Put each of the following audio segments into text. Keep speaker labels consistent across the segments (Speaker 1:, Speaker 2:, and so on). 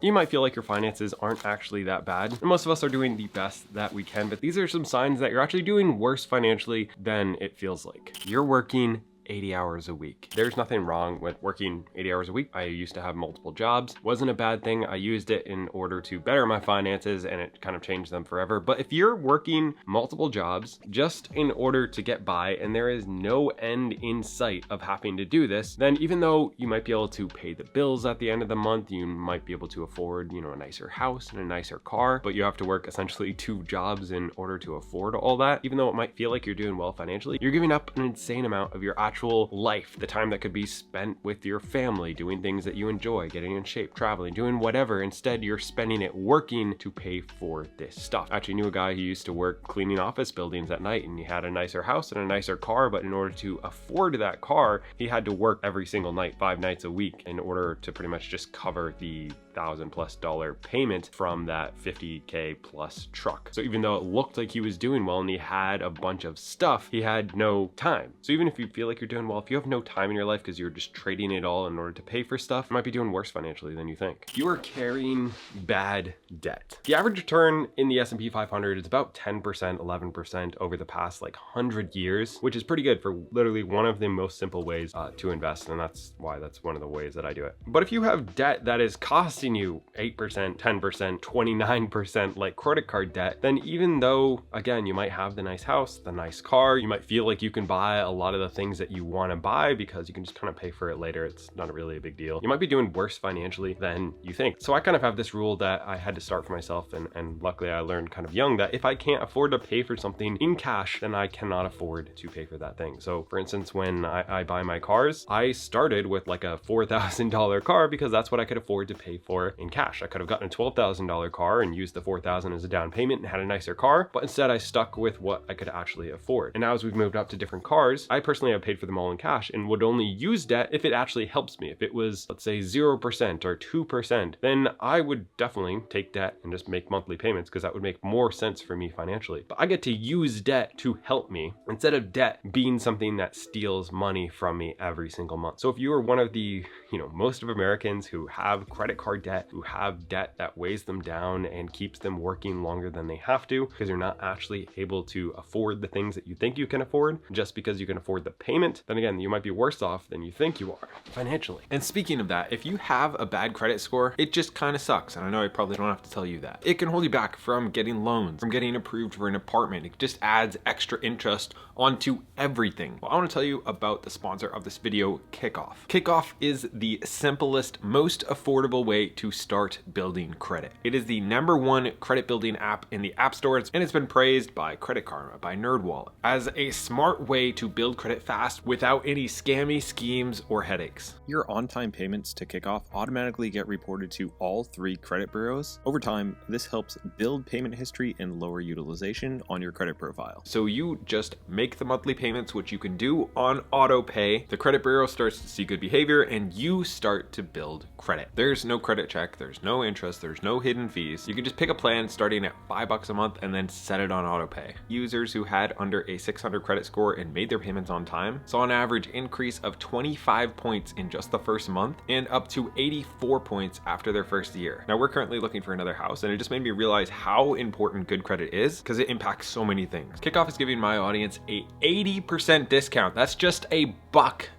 Speaker 1: You might feel like your finances aren't actually that bad, and most of us are doing the best that we can, but these are some signs that you're actually doing worse financially than it feels like. You're working 80 hours a week. There's nothing wrong with working 80 hours a week. I used to have multiple jobs. Wasn't a bad thing. I used it in order to better my finances and it kind of changed them forever. But if you're working multiple jobs just in order to get by and there is no end in sight of having to do this, then even though you might be able to pay the bills at the end of the month, you might be able to afford, a nicer house and a nicer car, but you have to work essentially 2 jobs in order to afford all that. Even though it might feel like you're doing well financially, you're giving up an insane amount of your actual life, the time that could be spent with your family, doing things that you enjoy, getting in shape, traveling, doing whatever. Instead, you're spending it working to pay for this stuff. I actually knew a guy who used to work cleaning office buildings at night, and he had a nicer house and a nicer car, but in order to afford that car, he had to work every single night, 5 nights a week, in order to pretty much just cover the $1,000+ payment from that $50K plus truck. So even though it looked like he was doing well and he had a bunch of stuff, he had no time. So even if you feel like you're doing well, if you have no time in your life because you're just trading it all in order to pay for stuff, you might be doing worse financially than you think. You are carrying bad debt. The average return in the S&P 500 is about 10%, 11% over the past 100 years, which is pretty good for literally one of the most simple ways to invest. And that's why that's one of the ways that I do it. But if you have debt that is costing you 8%, 10%, 29% like credit card debt, then even though, again, you might have the nice house, the nice car, you might feel like you can buy a lot of the things that you want to buy because you can just kind of pay for it later. It's not really a big deal. You might be doing worse financially than you think. So I kind of have this rule that I had to start for myself, and luckily I learned kind of young that if I can't afford to pay for something in cash, then I cannot afford to pay for that thing. So for instance, when I buy my cars, I started with a $4,000 car because that's what I could afford to pay for in cash. I could have gotten a $12,000 car and used the $4,000 as a down payment and had a nicer car, but instead I stuck with what I could actually afford. And now as we've moved up to different cars, I personally have paid for them all in cash and would only use debt if it actually helps me. If it was, let's say, 0% or 2%, then I would definitely take debt and just make monthly payments because that would make more sense for me financially. But I get to use debt to help me instead of debt being something that steals money from me every single month. So if you are one of the, most of Americans who have credit card debt, who have debt that weighs them down and keeps them working longer than they have to because you're not actually able to afford the things that you think you can afford just because you can afford the payment, then again, you might be worse off than you think you are financially.
Speaker 2: And speaking of that, if you have a bad credit score, it just kind of sucks. And I know I probably don't have to tell you that. It can hold you back from getting loans, from getting approved for an apartment. It just adds extra interest onto everything. Well, I want to tell you about the sponsor of this video, Kickoff. Kickoff is the simplest, most affordable way to start building credit. It is the #1 credit building app in the App Stores, and it's been praised by Credit Karma, by NerdWallet, as a smart way to build credit fast without any scammy schemes or headaches. Your on-time payments to Kickoff automatically get reported to all 3 credit bureaus. Over time, this helps build payment history and lower utilization on your credit profile. So you just make the monthly payments, which you can do on auto pay. The credit bureau starts to see good behavior and you start to build credit. There's no credit check, there's no interest, there's no hidden fees. You can just pick a plan starting at $5 a month and then set it on auto pay. Users who had under a 600 credit score and made their payments on time saw an average increase of 25 points in just the first month and up to 84 points after their first year. Now we're currently looking for another house, and it just made me realize how important good credit is because it impacts so many things. Kickoff is giving my audience a 80% discount. That's just $1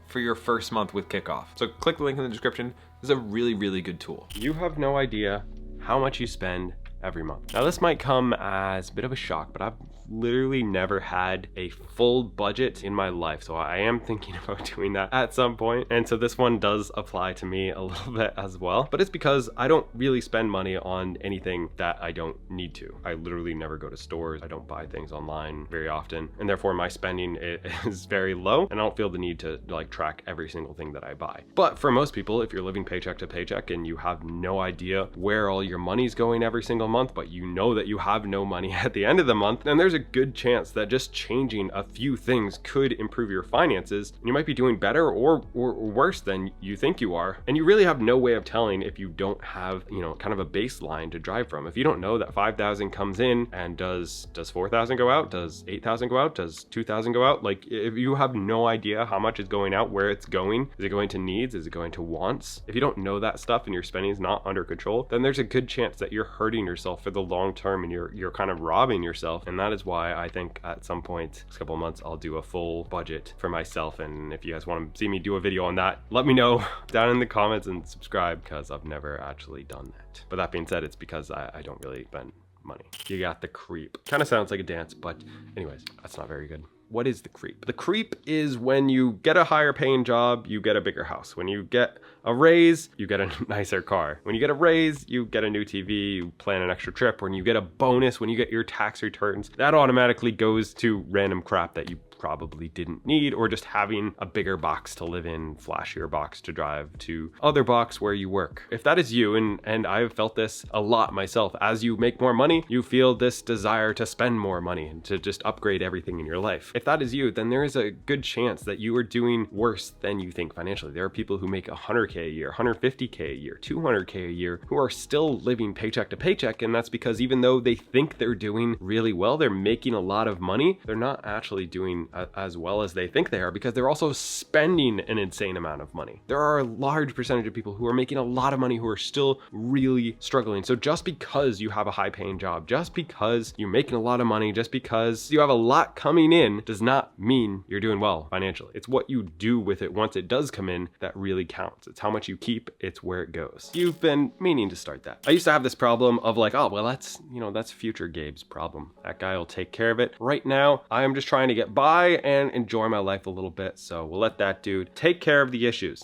Speaker 2: for your first month with Kickoff. So click the link in the description. This is a really, really good tool.
Speaker 1: You have no idea how much you spend every month. Now this might come as a bit of a shock, but I've literally never had a full budget in my life. So I am thinking about doing that at some point. And so this one does apply to me a little bit as well, but it's because I don't really spend money on anything that I don't need to. I literally never go to stores. I don't buy things online very often. And therefore my spending is very low and I don't feel the need to track every single thing that I buy. But for most people, if you're living paycheck to paycheck and you have no idea where all your money's going every single month, but you know that you have no money at the end of the month, then there's a good chance that just changing a few things could improve your finances. And you might be doing better or worse than you think you are. And you really have no way of telling if you don't have, kind of a baseline to drive from. If you don't know that 5,000 comes in, and does 4,000 go out? Does 8,000 go out? Does 2,000 go out? Like, if you have no idea how much is going out, where it's going, is it going to needs? Is it going to wants? If you don't know that stuff and your spending is not under control, then there's a good chance that you're hurting yourself for the long term, and you're kind of robbing yourself. And that is why I think at some point, next couple of months, I'll do a full budget for myself. And if you guys want to see me do a video on that, let me know down in the comments and subscribe, because I've never actually done that. But that being said, it's because I don't really spend money. You got the creep. Kind of sounds like a dance, but anyways, that's not very good. What is the creep? The creep is when you get a higher paying job, you get a bigger house. When you get a raise, you get a nicer car. When you get a raise, you get a new TV, you plan an extra trip. When you get a bonus, when you get your tax returns, that automatically goes to random crap that you probably didn't need, or just having a bigger box to live in, flashier box to drive to, other box where you work. If that is you, and I've felt this a lot myself, as you make more money, you feel this desire to spend more money and to just upgrade everything in your life. If that is you, then there is a good chance that you are doing worse than you think financially. There are people who make 100K a year, 150K a year, 200K a year, who are still living paycheck to paycheck, and that's because even though they think they're doing really well, they're making a lot of money, they're not actually doing as well as they think they are, because they're also spending an insane amount of money. There are a large percentage of people who are making a lot of money who are still really struggling. So just because you have a high paying job, just because you're making a lot of money, just because you have a lot coming in, does not mean you're doing well financially. It's what you do with it once it does come in that really counts. It's how much you keep, it's where it goes. You've been meaning to start that. I used to have this problem of like, oh, well, that's future Gabe's problem. That guy will take care of it. Right now, I am just trying to get by and enjoy my life a little bit. So we'll let that dude take care of the issues.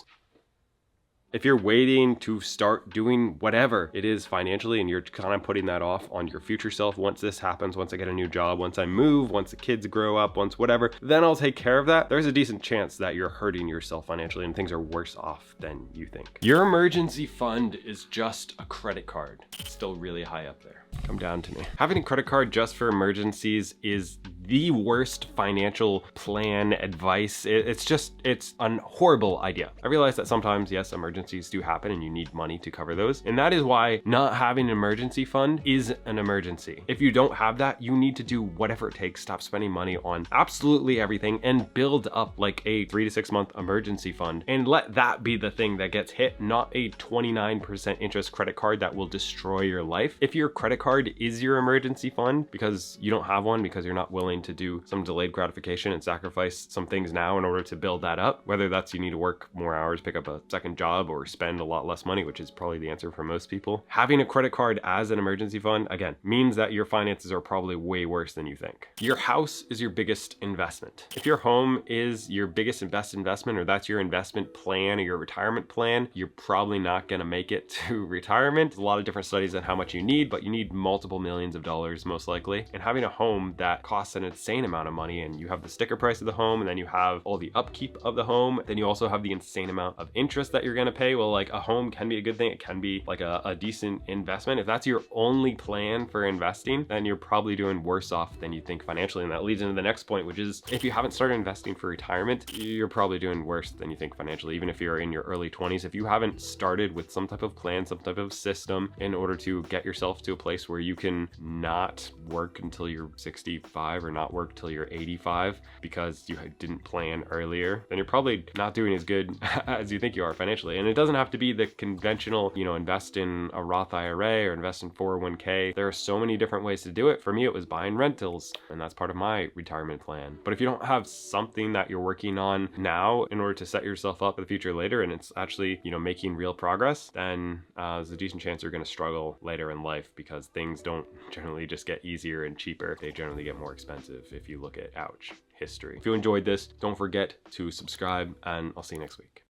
Speaker 1: If you're waiting to start doing whatever it is financially, and you're kind of putting that off on your future self, once this happens, once I get a new job, once I move, once the kids grow up, once whatever, then I'll take care of that, there's a decent chance that you're hurting yourself financially and things are worse off than you think. Your emergency fund is just a credit card. It's still really high up there. Come down to me. Having a credit card just for emergencies is the worst financial plan advice. It's a horrible idea. I realize that sometimes, yes, emergencies do happen and you need money to cover those. And that is why not having an emergency fund is an emergency. If you don't have that, you need to do whatever it takes. Stop spending money on absolutely everything and build up like a 3 to 6 month emergency fund, and let that be the thing that gets hit, not a 29% interest credit card that will destroy your life. If your credit card is your emergency fund because you don't have one, because you're not willing to do some delayed gratification and sacrifice some things now in order to build that up, whether that's you need to work more hours, pick up a second job, or spend a lot less money, which is probably the answer for most people. Having a credit card as an emergency fund, again, means that your finances are probably way worse than you think. Your house is your biggest investment. If your home is your biggest and best investment, or that's your investment plan or your retirement plan, you're probably not gonna make it to retirement. There's a lot of different studies on how much you need, but you need multiple millions of dollars most likely. And having a home that costs an insane amount of money, and you have the sticker price of the home, and then you have all the upkeep of the home, then you also have the insane amount of interest that you're gonna pay. Well, like, a home can be a good thing. It can be like a decent investment. If that's your only plan for investing, then you're probably doing worse off than you think financially. And that leads into the next point, which is if you haven't started investing for retirement, you're probably doing worse than you think financially. Even if you're in your early 20s, if you haven't started with some type of plan, some type of system in order to get yourself to a place where you can not work until you're 65 or not work till you're 85 because you didn't plan earlier, then you're probably not doing as good as you think you are financially. And it doesn't have to be the conventional, invest in a Roth IRA or invest in 401k. There are so many different ways to do it. For me, it was buying rentals, and that's part of my retirement plan. But if you don't have something that you're working on now in order to set yourself up for the future later, and it's actually, making real progress, then there's a decent chance you're going to struggle later in life, because things don't generally just get easier and cheaper. They generally get more expensive if you look at, history. If you enjoyed this, don't forget to subscribe, and I'll see you next week.